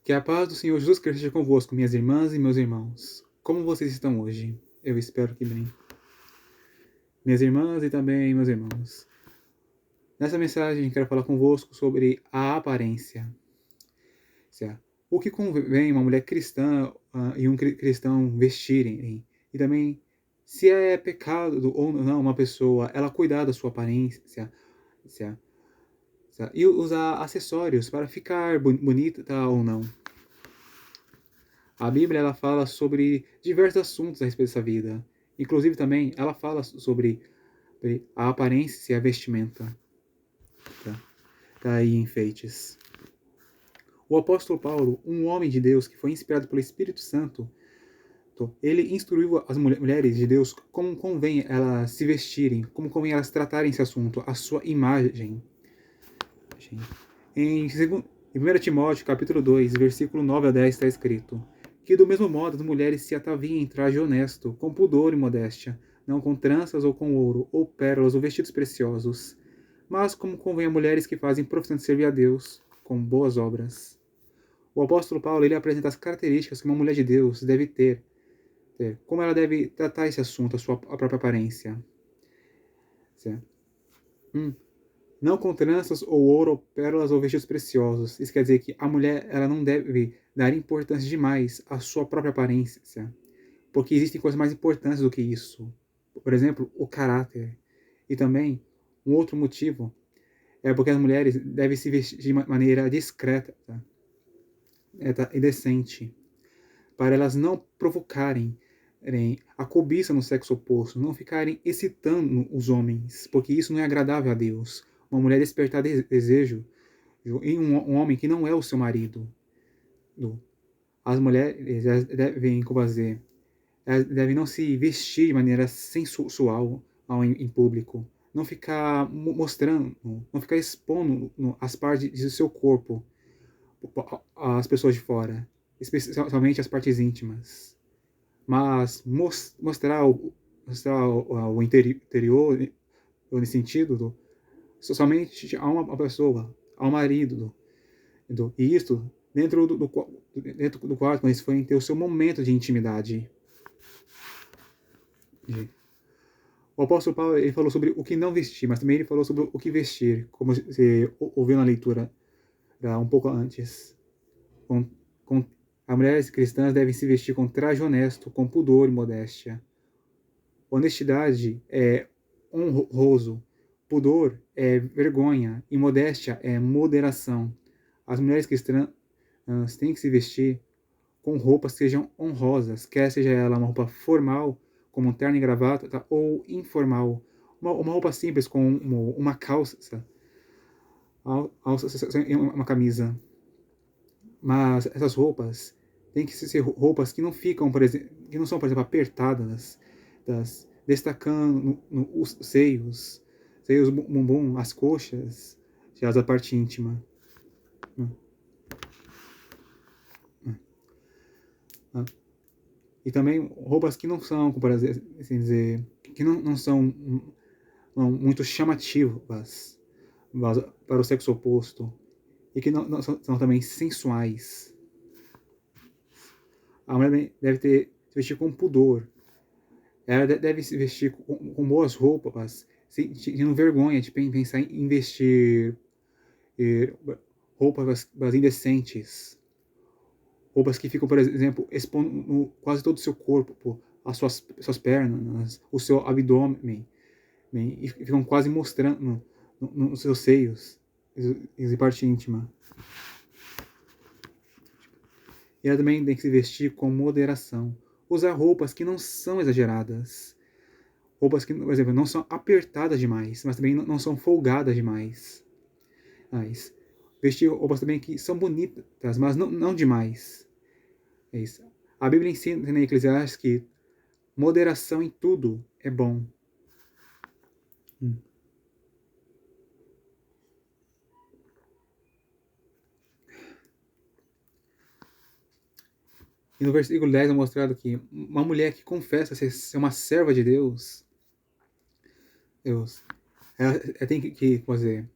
Que a paz do Senhor Jesus Cristo esteja convosco, minhas irmãs e meus irmãos. Como vocês estão hoje? Eu espero que bem. Minhas irmãs e também meus irmãos. Nessa mensagem, quero falar convosco sobre a aparência. O que convém uma mulher cristã e um cristão vestirem. E também, se é pecado ou não uma pessoa, ela cuidar da sua aparência. E usar acessórios para ficar bonita ou não. A Bíblia ela fala sobre diversos assuntos a respeito dessa vida. Inclusive também ela fala sobre a aparência e a vestimenta. Tá aí enfeites. O apóstolo Paulo, um homem de Deus que foi inspirado pelo Espírito Santo, ele instruiu as mulheres de Deus como convém elas se vestirem, como convém elas tratarem esse assunto, a sua imagem. Em 1 Timóteo, capítulo 2, versículo 9 a 10, está escrito: que do mesmo modo as mulheres se ataviem em traje honesto, com pudor e modéstia, não com tranças ou com ouro, ou pérolas ou vestidos preciosos, mas como convém a mulheres que fazem profissão de servir a Deus, com boas obras. O apóstolo Paulo ele apresenta as características que uma mulher de Deus deve ter, como ela deve tratar esse assunto, a própria aparência. Certo? Não com tranças ou ouro, pérolas ou vestidos preciosos. Isso quer dizer que a mulher ela não deve dar importância demais à sua própria aparência, porque existem coisas mais importantes do que isso. Por exemplo, o caráter. E também, um outro motivo é porque as mulheres devem se vestir de maneira discreta e decente, para elas não provocarem a cobiça no sexo oposto, não ficarem excitando os homens, porque isso não é agradável a Deus. Uma mulher despertar desejo em um homem que não é o seu marido. As mulheres devem, como dizer, elas devem não se vestir de maneira sensual em público, não ficar mostrando, não ficar expondo as partes do seu corpo às pessoas de fora, especialmente as partes íntimas, mas mostrar o interior nesse sentido somente a uma pessoa, ao marido, e isso dentro do quarto, quando eles forem ter o seu momento de intimidade. O apóstolo Paulo ele falou sobre o que não vestir, mas também ele falou sobre o que vestir, como você ouviu na leitura um pouco antes. As mulheres cristãs devem se vestir com traje honesto, com pudor e modéstia. Honestidade é honroso, pudor é vergonha e modéstia é moderação. As mulheres cristãs têm que se vestir com roupas que sejam honrosas, quer seja ela uma roupa formal, como um terno e gravata, tá? Ou informal, uma roupa simples, com uma calça, uma camisa. Mas essas roupas têm que ser roupas que não ficam, por exemplo, que não são, por exemplo, apertadas, destacando os seios, bumbum, as coxas, a parte íntima. E também roupas que não são, por assim dizer, que não são muito chamativas para o sexo oposto e que não são também sensuais. A mulher deve se vestir com pudor. Ela deve se vestir com boas roupas, sem vergonha de pensar em vestir roupas indecentes. Roupas que ficam, por exemplo, expondo quase todo o seu corpo, as suas pernas, o seu abdômen, e ficam quase mostrando nos seus seios e parte íntima. E ela também tem que se vestir com moderação. Usar roupas que não são exageradas. Roupas que, por exemplo, não são apertadas demais, mas também não são folgadas demais. Vestir roupas também que são bonitas, mas não demais. É isso. A Bíblia ensina em Eclesiastes que moderação em tudo é bom. E no versículo 10 é mostrado que uma mulher que confessa ser uma serva de Deus, ela tem que, como dizer,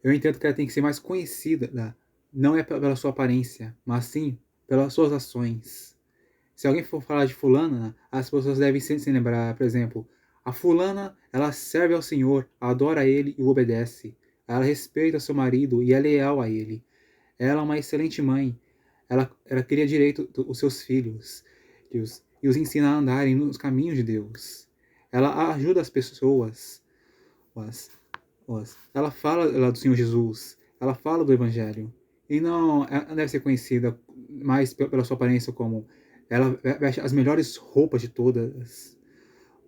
eu entendo que ela tem que ser mais conhecida não é pela sua aparência, mas sim pelas suas ações. Se alguém for falar de fulana, as pessoas devem sempre se lembrar, por exemplo, a fulana, ela serve ao Senhor, adora Ele e o obedece. Ela respeita seu marido e é leal a ele. Ela é uma excelente mãe. Ela cria direito os seus filhos e os ensina a andarem nos caminhos de Deus. Ela ajuda as pessoas. Ela fala do Senhor Jesus. Ela fala do Evangelho. E não, ela deve ser conhecida mais pela sua aparência como ela veste as melhores roupas de todas.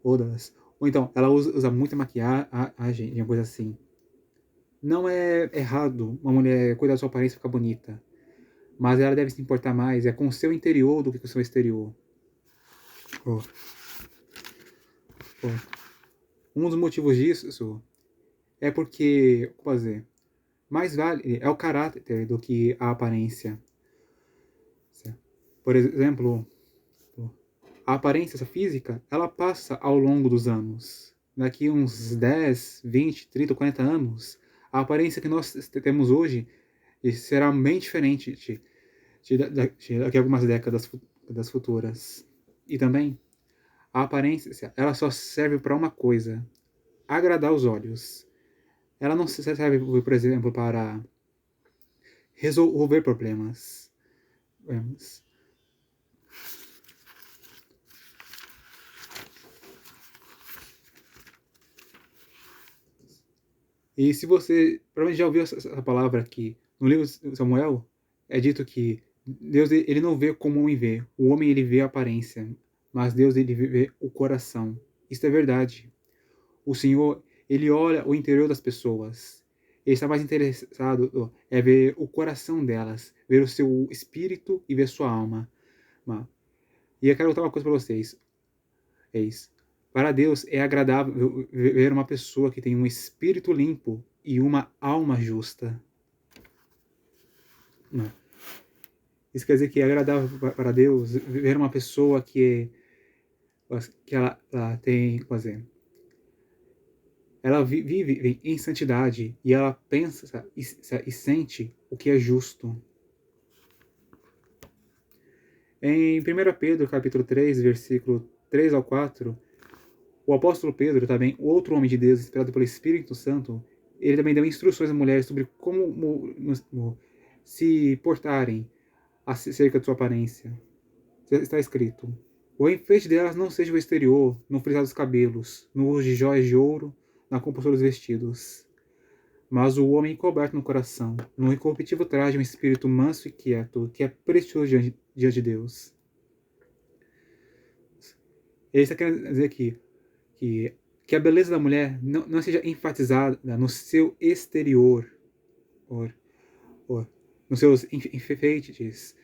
Todas. Ou então, ela usa muita maquiagem, uma coisa assim. Não é errado uma mulher cuidar da sua aparência e ficar bonita. Mas ela deve se importar mais com o seu interior do que com o seu exterior. Oh. Oh. Um dos motivos disso é porque, como dizer, mais vale é o caráter do que a aparência. Por exemplo, a aparência física, ela passa ao longo dos anos. Daqui uns 10, 20, 30, 40 anos, a aparência que nós temos hoje será bem diferente daqui a algumas décadas das futuras. E também, a aparência, ela só serve para uma coisa: agradar os olhos. Ela não serve, por exemplo, para resolver problemas. E se você provavelmente já ouviu essa palavra aqui, no livro de Samuel, é dito que Deus ele não vê como o homem vê. O homem ele vê a aparência, mas Deus ele vê o coração. Isso é verdade. O Senhor ele olha o interior das pessoas. Ele está mais interessado ver o coração delas, ver o seu espírito e ver sua alma. E eu quero contar uma coisa para vocês. É isso. Para Deus é agradável ver uma pessoa que tem um espírito limpo e uma alma justa. Não. Isso quer dizer que é agradável para Deus ver uma pessoa que ela tem, ela vive em santidade e ela pensa e sente o que é justo. Em 1 Pedro, capítulo 3, versículo 3 ao 4, o apóstolo Pedro, também outro homem de Deus, inspirado pelo Espírito Santo, ele também deu instruções às mulheres sobre como se portarem acerca de sua aparência. Está escrito: o enfeite delas não seja o exterior, no frisar dos cabelos, no uso de joias de ouro, na compostura dos vestidos, mas o homem coberto no coração, no incorruptível traje um espírito manso e quieto, que é precioso diante de Deus. Ele está querendo dizer aqui que a beleza da mulher não seja enfatizada no seu exterior, ou nos seus enfeites,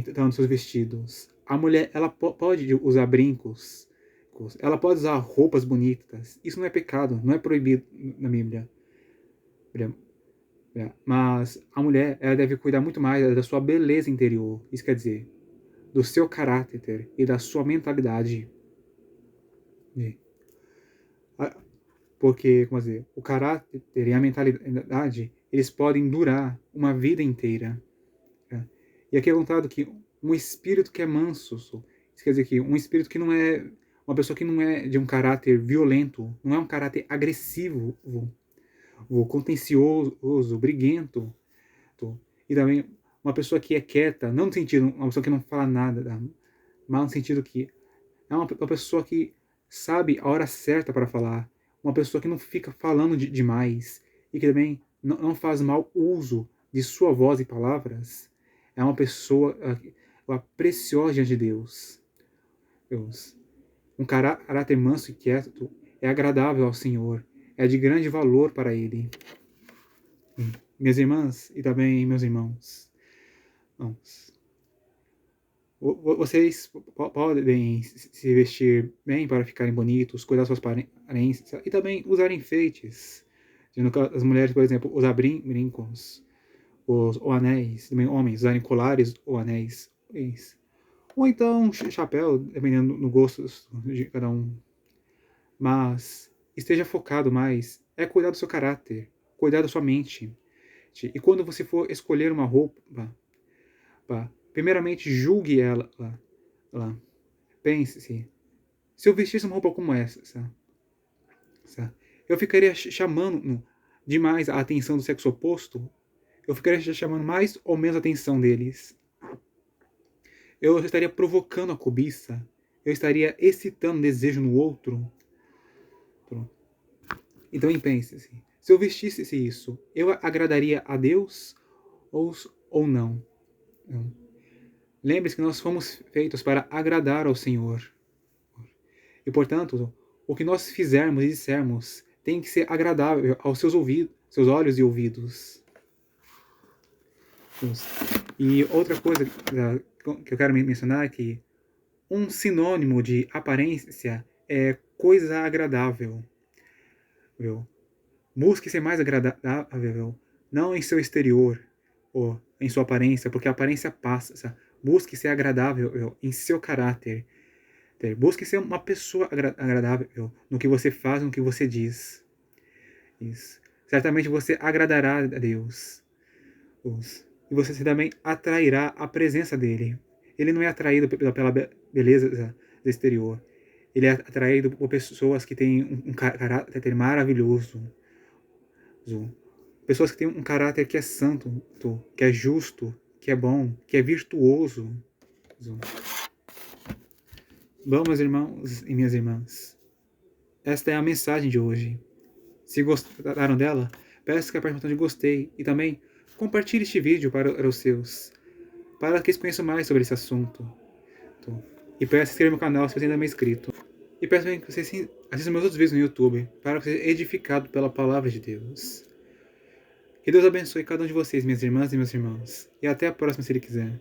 então, nos seus vestidos. A mulher, ela pode usar brincos, ela pode usar roupas bonitas. Isso não é pecado, não é proibido na Bíblia. Mas a mulher, ela deve cuidar muito mais da sua beleza interior. Isso quer dizer, do seu caráter e da sua mentalidade. Porque, como dizer, o caráter e a mentalidade, eles podem durar uma vida inteira. E aqui é contado que um espírito que é manso, isso quer dizer que um espírito que não é, uma pessoa que não é de um caráter violento, não é um caráter agressivo, contencioso, briguento, e também uma pessoa que é quieta, não no sentido, uma pessoa que não fala nada, mas no sentido que é uma pessoa que sabe a hora certa para falar, uma pessoa que não fica falando demais e que também não faz mau uso de sua voz e palavras. É uma pessoa preciosa diante de Deus. Um caráter manso e quieto é agradável ao Senhor, é de grande valor para Ele. Minhas irmãs e também meus irmãos, vocês podem se vestir bem para ficarem bonitos, cuidar das suas aparências e também usar enfeites. As mulheres, por exemplo, usar brincos ou anéis, também homens usarem colares ou anéis. Ou então chapéu, dependendo do gosto de cada um. Mas esteja focado mais, cuidar do seu caráter, cuidar da sua mente. E quando você for escolher uma roupa, primeiramente julgue ela. Pense, se eu vestisse uma roupa como essa, eu ficaria chamando demais a atenção do sexo oposto? Eu ficaria chamando mais ou menos a atenção deles? Eu estaria provocando a cobiça? Eu estaria excitando desejo no outro? Pronto. Então pense, se eu vestisse isso, eu agradaria a Deus ou não? Lembre-se que nós fomos feitos para agradar ao Senhor. E, portanto, o que nós fizermos e dissermos tem que ser agradável aos seus ouvidos, seus olhos e ouvidos. E outra coisa que eu quero mencionar é que um sinônimo de aparência é coisa agradável. Busque ser mais agradável, não em seu exterior ou em sua aparência, porque a aparência passa. Busque ser agradável em seu caráter. Busque ser uma pessoa agradável no que você faz, no que você diz. Isso. Certamente você agradará a Deus. E você também atrairá a presença dele. Ele não é atraído pela beleza exterior. Ele é atraído por pessoas que têm um caráter maravilhoso. Pessoas que têm um caráter que é santo, que é justo, que é bom, que é virtuoso. Bom, meus irmãos e minhas irmãs, esta é a mensagem de hoje. Se gostaram dela, peço que apertem o botão de gostei e também compartilhe este vídeo para os seus, para que eles conheçam mais sobre esse assunto. E peço que se inscreva no canal se você ainda não é inscrito. E peço também que você assista meus outros vídeos no YouTube, para ser edificado pela palavra de Deus. Que Deus abençoe cada um de vocês, minhas irmãs e meus irmãos. E até a próxima, se Ele quiser.